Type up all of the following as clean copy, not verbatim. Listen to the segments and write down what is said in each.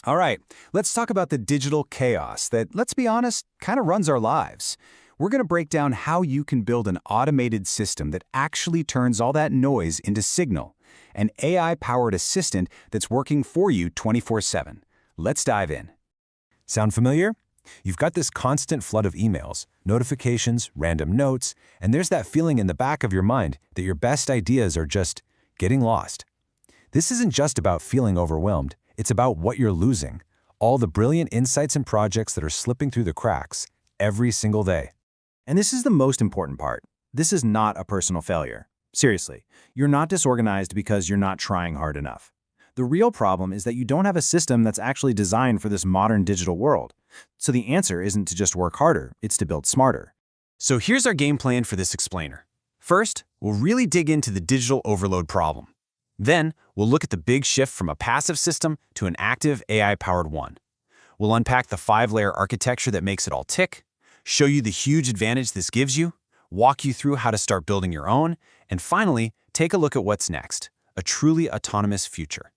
All right, let's talk about the digital chaos that, let's be honest, kind of runs our lives. We're going to break down how you can build an automated system that actually turns all that noise into signal, an AI-powered assistant that's working for you 24/7. Let's dive in. Sound familiar? You've got this constant flood of emails, notifications, random notes, and there's that feeling in the back of your mind that your best ideas are just getting lost. This isn't just about feeling overwhelmed, it's about what you're losing, all the brilliant insights and projects that are slipping through the cracks every single day. And this is the most important part. This is not a personal failure. Seriously, you're not disorganized because you're not trying hard enough. The real problem is that you don't have a system that's actually designed for this modern digital world. So the answer isn't to just work harder, it's to build smarter. So here's our game plan for this explainer. First, we'll really dig into the digital overload problem. Then, we'll look at the big shift from a passive system to an active AI-powered one. We'll unpack the 5-layer architecture that makes it all tick, show you the huge advantage this gives you, walk you through how to start building your own, and finally, take a look at what's next, a truly autonomous future.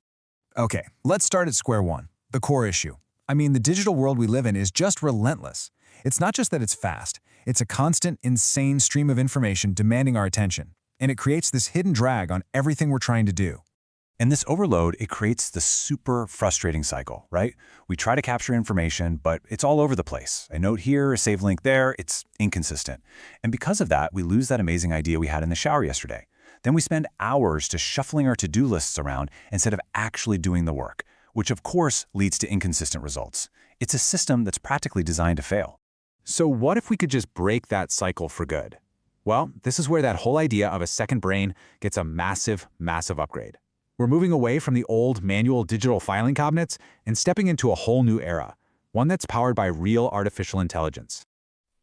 Okay, let's start at square one, the core issue. I mean, the digital world we live in is just relentless. It's not just that it's fast, it's a constant, insane stream of information demanding our attention. And it creates this hidden drag on everything we're trying to do. And this overload, it creates the super frustrating cycle, right? We try to capture information, but it's all over the place. A note here, a save link there, it's inconsistent. And because of that, we lose that amazing idea we had in the shower yesterday. Then we spend hours just shuffling our to-do lists around instead of actually doing the work, which of course leads to inconsistent results. It's a system that's practically designed to fail. So what if we could just break that cycle for good? Well, this is where that whole idea of a second brain gets a massive, massive upgrade. We're moving away from the old manual digital filing cabinets and stepping into a whole new era, one that's powered by real artificial intelligence.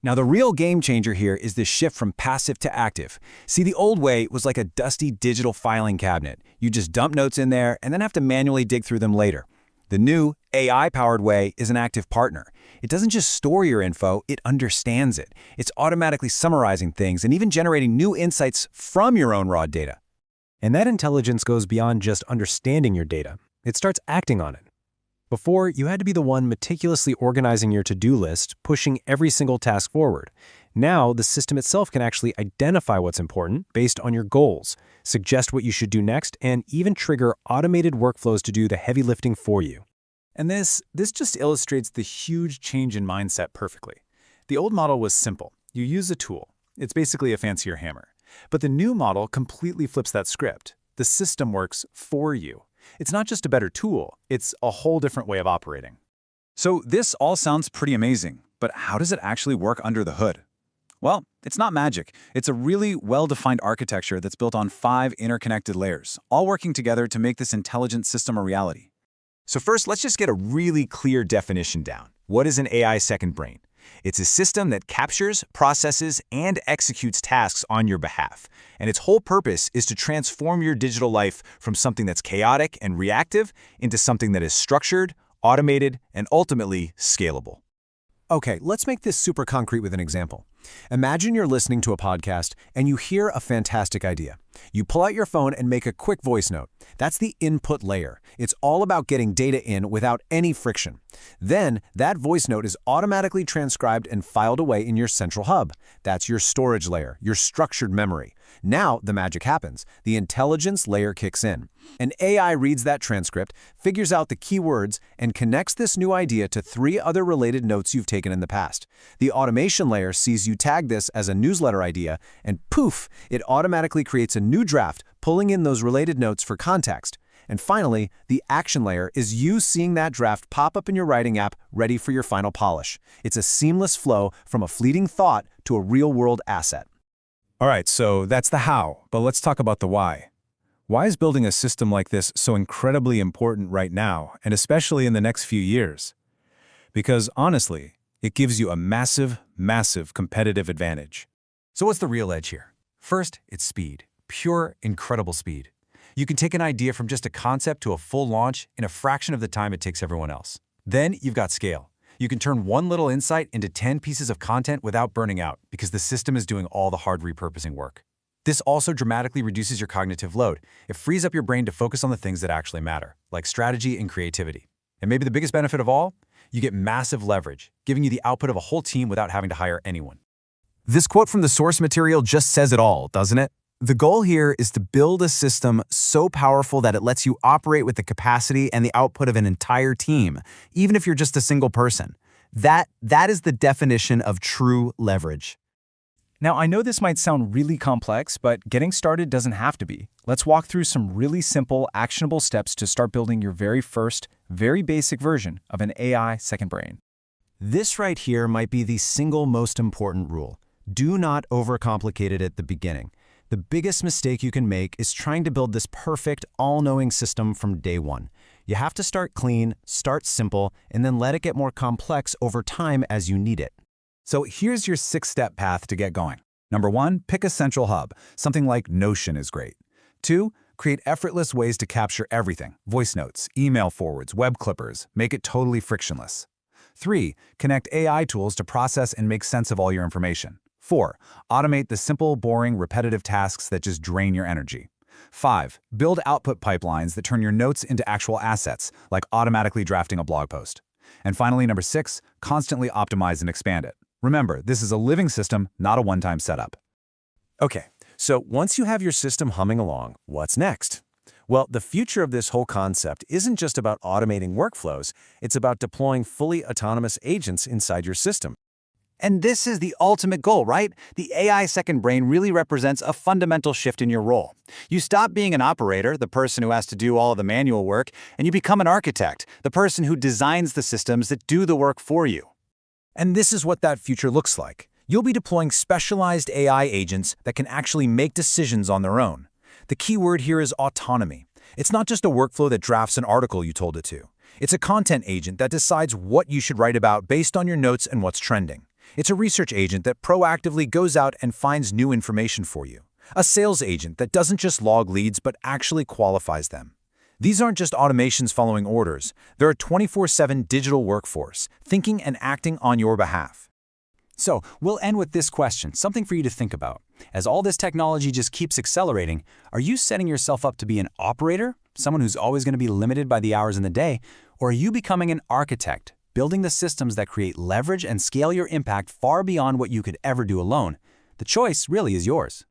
Now, the real game changer here is the shift from passive to active. See, the old way was like a dusty digital filing cabinet. You just dump notes in there and then have to manually dig through them later. The new AI-powered way is an active partner. It doesn't just store your info, it understands it. It's automatically summarizing things and even generating new insights from your own raw data. And that intelligence goes beyond just understanding your data. It starts acting on it. Before, you had to be the one meticulously organizing your to-do list, pushing every single task forward. Now, the system itself can actually identify what's important based on your goals, suggest what you should do next, and even trigger automated workflows to do the heavy lifting for you. And this just illustrates the huge change in mindset perfectly. The old model was simple. You use a tool. It's basically a fancier hammer. But the new model completely flips that script. The system works for you. It's not just a better tool, it's a whole different way of operating. So this all sounds pretty amazing, but how does it actually work under the hood? Well, it's not magic. It's a really well-defined architecture that's built on 5 interconnected layers, all working together to make this intelligent system a reality. So first, let's just get a really clear definition down. What is an AI second brain? It's a system that captures, processes, and executes tasks on your behalf. And its whole purpose is to transform your digital life from something that's chaotic and reactive into something that is structured, automated, and ultimately scalable. Okay, let's make this super concrete with an example. Imagine you're listening to a podcast and you hear a fantastic idea. You pull out your phone and make a quick voice note. That's the input layer. It's all about getting data in without any friction. Then, that voice note is automatically transcribed and filed away in your central hub. That's your storage layer, your structured memory. Now, the magic happens. The intelligence layer kicks in. An AI reads that transcript, figures out the keywords, and connects this new idea to 3 other related notes you've taken in the past. The automation layer sees you tag this as a newsletter idea, and poof, it automatically creates a new draft, pulling in those related notes for context. And finally, the action layer is you seeing that draft pop up in your writing app, ready for your final polish. It's a seamless flow from a fleeting thought to a real-world asset. All right, so that's the how, but let's talk about the why. Why is building a system like this so incredibly important right now, and especially in the next few years? Because honestly, it gives you a massive, massive competitive advantage. So what's the real edge here? First, it's speed. Pure, incredible speed. You can take an idea from just a concept to a full launch in a fraction of the time it takes everyone else. Then you've got scale. You can turn one little insight into 10 pieces of content without burning out because the system is doing all the hard repurposing work. This also dramatically reduces your cognitive load. It frees up your brain to focus on the things that actually matter, like strategy and creativity. And maybe the biggest benefit of all, you get massive leverage, giving you the output of a whole team without having to hire anyone. This quote from the source material just says it all, doesn't it? The goal here is to build a system so powerful that it lets you operate with the capacity and the output of an entire team, even if you're just a single person. That is the definition of true leverage. Now, I know this might sound really complex, but getting started doesn't have to be. Let's walk through some really simple, actionable steps to start building your very first, very basic version of an AI second brain. This right here might be the single most important rule. Do not overcomplicate it at the beginning. The biggest mistake you can make is trying to build this perfect, all-knowing system from day one. You have to start clean, start simple, and then let it get more complex over time as you need it. So here's your 6-step path to get going. Number 1, pick a central hub. Something like Notion is great. 2, create effortless ways to capture everything. Voice notes, email forwards, web clippers. Make it totally frictionless. 3, connect AI tools to process and make sense of all your information. 4, automate the simple, boring, repetitive tasks that just drain your energy. 5, build output pipelines that turn your notes into actual assets, like automatically drafting a blog post. And finally, number 6, constantly optimize and expand it. Remember, this is a living system, not a one-time setup. Okay, so once you have your system humming along, what's next? Well, the future of this whole concept isn't just about automating workflows, it's about deploying fully autonomous agents inside your system. And this is the ultimate goal, right? The AI second brain really represents a fundamental shift in your role. You stop being an operator, the person who has to do all of the manual work, and you become an architect, the person who designs the systems that do the work for you. And this is what that future looks like. You'll be deploying specialized AI agents that can actually make decisions on their own. The key word here is autonomy. It's not just a workflow that drafts an article you told it to. It's a content agent that decides what you should write about based on your notes and what's trending. It's a research agent that proactively goes out and finds new information for you. A sales agent that doesn't just log leads but actually qualifies them. These aren't just automations following orders. They're a 24/7 digital workforce, thinking and acting on your behalf. So, we'll end with this question, something for you to think about. As all this technology just keeps accelerating, are you setting yourself up to be an operator, someone who's always going to be limited by the hours in the day, or are you becoming an architect, building the systems that create leverage and scale your impact far beyond what you could ever do alone? The choice really is yours.